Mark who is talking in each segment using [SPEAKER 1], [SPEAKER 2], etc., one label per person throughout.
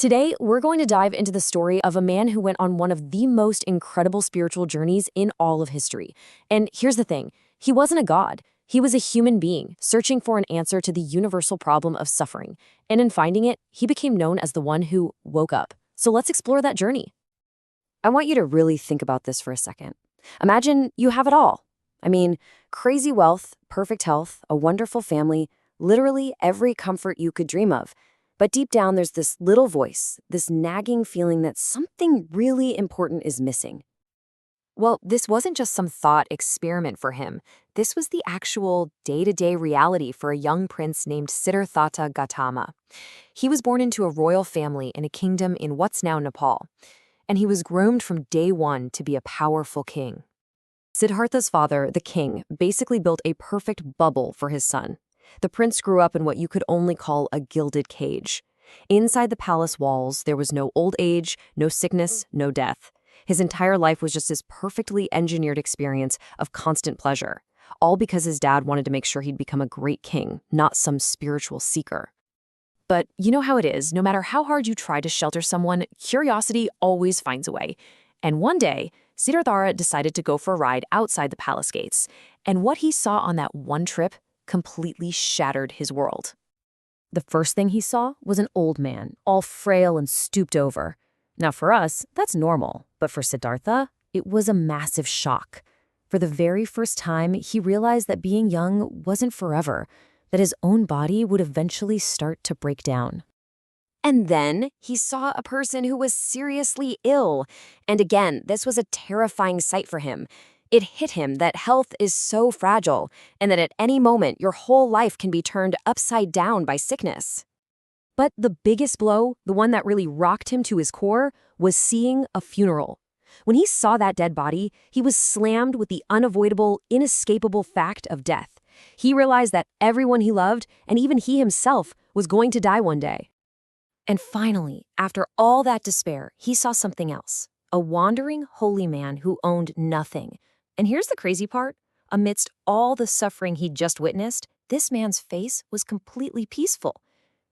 [SPEAKER 1] Today, we're going to dive into the story of a man who went on one of the most incredible spiritual journeys in all of history. And here's the thing, he wasn't a god. He was a human being searching for an answer to the universal problem of suffering. And in finding it, he became known as the one who woke up. So let's explore that journey. I want you to really think about this for a second. Imagine you have it all. I mean, crazy wealth, perfect health, a wonderful family, literally every comfort you could dream of. But deep down, there's this little voice, this nagging feeling that something really important is missing. Well, this wasn't just some thought experiment for him. This was the actual day-to-day reality for a young prince named Siddhartha Gautama. He was born into a royal family in a kingdom in what's now Nepal, and he was groomed from day one to be a powerful king. Siddhartha's father, the king, basically built a perfect bubble for his son. The prince grew up in what you could only call a gilded cage. Inside the palace walls, there was no old age, no sickness, no death. His entire life was just this perfectly engineered experience of constant pleasure, all because his dad wanted to make sure he'd become a great king, not some spiritual seeker. But you know how it is, no matter how hard you try to shelter someone, curiosity always finds a way. And one day, Siddhartha decided to go for a ride outside the palace gates. And what he saw on that one trip completely shattered his world. The first thing he saw was an old man, all frail and stooped over. Now for us, that's normal, but for Siddhartha, it was a massive shock. For the very first time, he realized that being young wasn't forever, that his own body would eventually start to break down. And then he saw a person who was seriously ill. And again, this was a terrifying sight for him. It hit him that health is so fragile and that at any moment your whole life can be turned upside down by sickness. But the biggest blow, the one that really rocked him to his core, was seeing a funeral. When he saw that dead body, he was slammed with the unavoidable, inescapable fact of death. He realized that everyone he loved, and even he himself, was going to die one day. And finally, after all that despair, he saw something else. A wandering holy man who owned nothing. And here's the crazy part. Amidst all the suffering he'd just witnessed, this man's face was completely peaceful.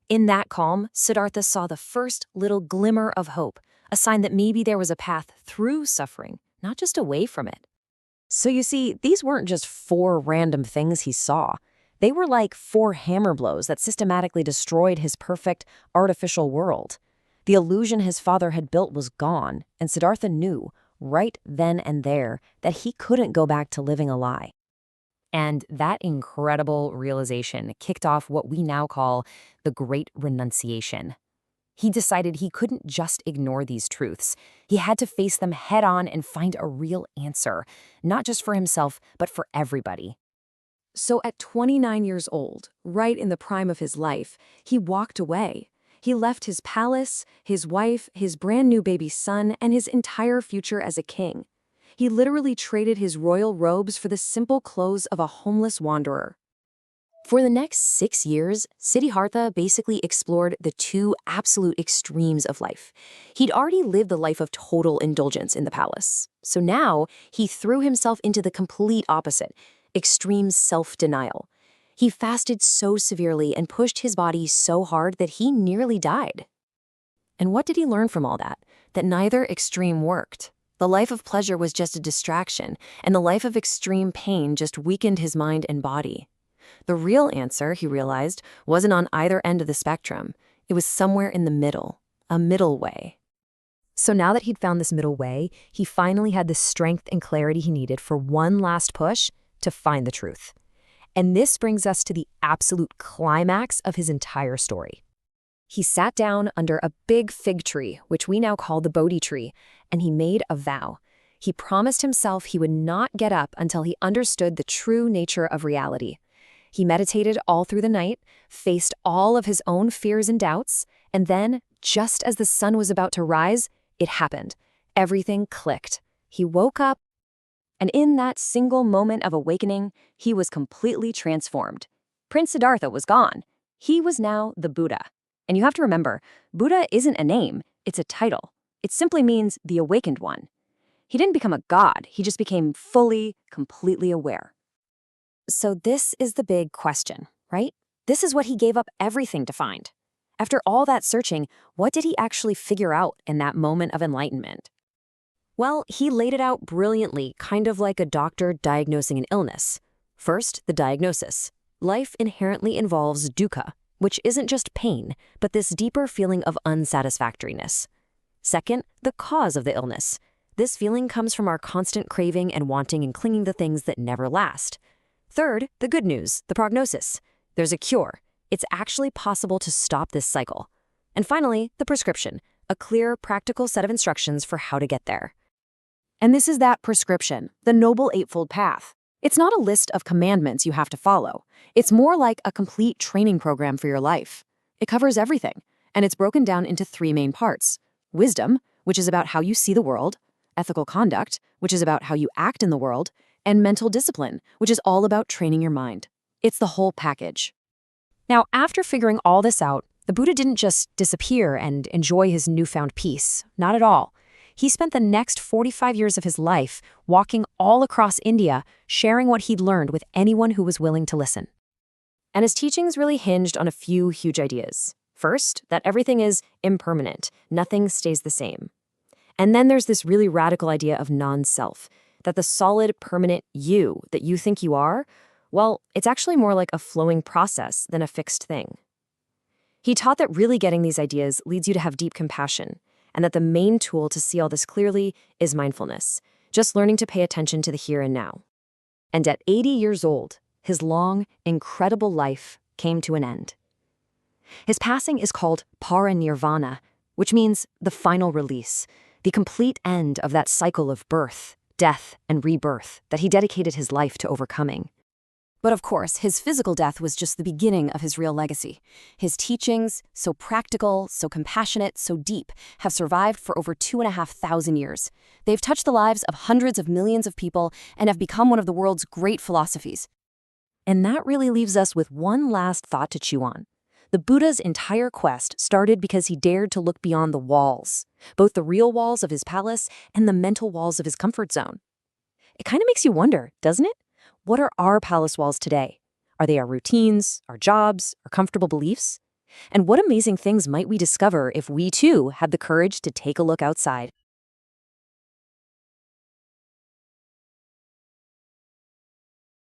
[SPEAKER 1] In that calm, Siddhartha saw the first little glimmer of hope, a sign that maybe there was a path through suffering, not just away from it. So you see, these weren't just 4 random things he saw. They were like 4 hammer blows that systematically destroyed his perfect, artificial world. The illusion his father had built was gone, and Siddhartha knew, right then and there, that he couldn't go back to living a lie. And that incredible realization kicked off what we now call the Great Renunciation. He decided he couldn't just ignore these truths. He had to face them head on and find a real answer, not just for himself, but for everybody. So at 29 years old, right in the prime of his life, he walked away. He left his palace, his wife, his brand new baby son, and his entire future as a king. He literally traded his royal robes for the simple clothes of a homeless wanderer. For the next 6 years, Siddhartha basically explored the 2 absolute extremes of life. He'd already lived the life of total indulgence in the palace. So now, he threw himself into the complete opposite, extreme self-denial. He fasted so severely and pushed his body so hard that he nearly died. And what did he learn from all that? That neither extreme worked. The life of pleasure was just a distraction, and the life of extreme pain just weakened his mind and body. The real answer, he realized, wasn't on either end of the spectrum. It was somewhere in the middle, a middle way. So now that he'd found this middle way, he finally had the strength and clarity he needed for one last push to find the truth. And this brings us to the absolute climax of his entire story. He sat down under a big fig tree, which we now call the Bodhi tree, and he made a vow. He promised himself he would not get up until he understood the true nature of reality. He meditated all through the night, faced all of his own fears and doubts, and then, just as the sun was about to rise, it happened. Everything clicked. He woke up, and in that single moment of awakening, he was completely transformed. Prince Siddhartha was gone. He was now the Buddha. And you have to remember, Buddha isn't a name, it's a title. It simply means the awakened one. He didn't become a god, he just became fully, completely aware. So this is the big question, right? This is what he gave up everything to find. After all that searching, what did he actually figure out in that moment of enlightenment? Well, he laid it out brilliantly, kind of like a doctor diagnosing an illness. First, the diagnosis. Life inherently involves dukkha, which isn't just pain, but this deeper feeling of unsatisfactoriness. Second, the cause of the illness. This feeling comes from our constant craving and wanting and clinging to things that never last. Third, the good news, the prognosis. There's a cure. It's actually possible to stop this cycle. And finally, the prescription, a clear, practical set of instructions for how to get there. And this is that prescription, the Noble Eightfold Path. It's not a list of commandments you have to follow. It's more like a complete training program for your life. It covers everything, and it's broken down into three main parts. Wisdom, which is about how you see the world, ethical conduct, which is about how you act in the world, and mental discipline, which is all about training your mind. It's the whole package. Now, after figuring all this out, the Buddha didn't just disappear and enjoy his newfound peace. Not at all. He spent the next 45 years of his life walking all across India, sharing what he'd learned with anyone who was willing to listen. And his teachings really hinged on a few huge ideas. First, that everything is impermanent, nothing stays the same. And then there's this really radical idea of non-self, that the solid, permanent you that you think you are, well, it's actually more like a flowing process than a fixed thing. He taught that really getting these ideas leads you to have deep compassion, and that the main tool to see all this clearly is mindfulness, just learning to pay attention to the here and now. And at 80 years old, his long, incredible life came to an end. His passing is called parinirvana, which means the final release, the complete end of that cycle of birth, death, and rebirth that he dedicated his life to overcoming. But of course, his physical death was just the beginning of his real legacy. His teachings, so practical, so compassionate, so deep, have survived for over 2,500 years. They've touched the lives of hundreds of millions of people and have become one of the world's great philosophies. And that really leaves us with one last thought to chew on. The Buddha's entire quest started because he dared to look beyond the walls, both the real walls of his palace and the mental walls of his comfort zone. It kind of makes you wonder, doesn't it? What are our palace walls today? Are they our routines, our jobs, our comfortable beliefs? And what amazing things might we discover if we too had the courage to take a look outside?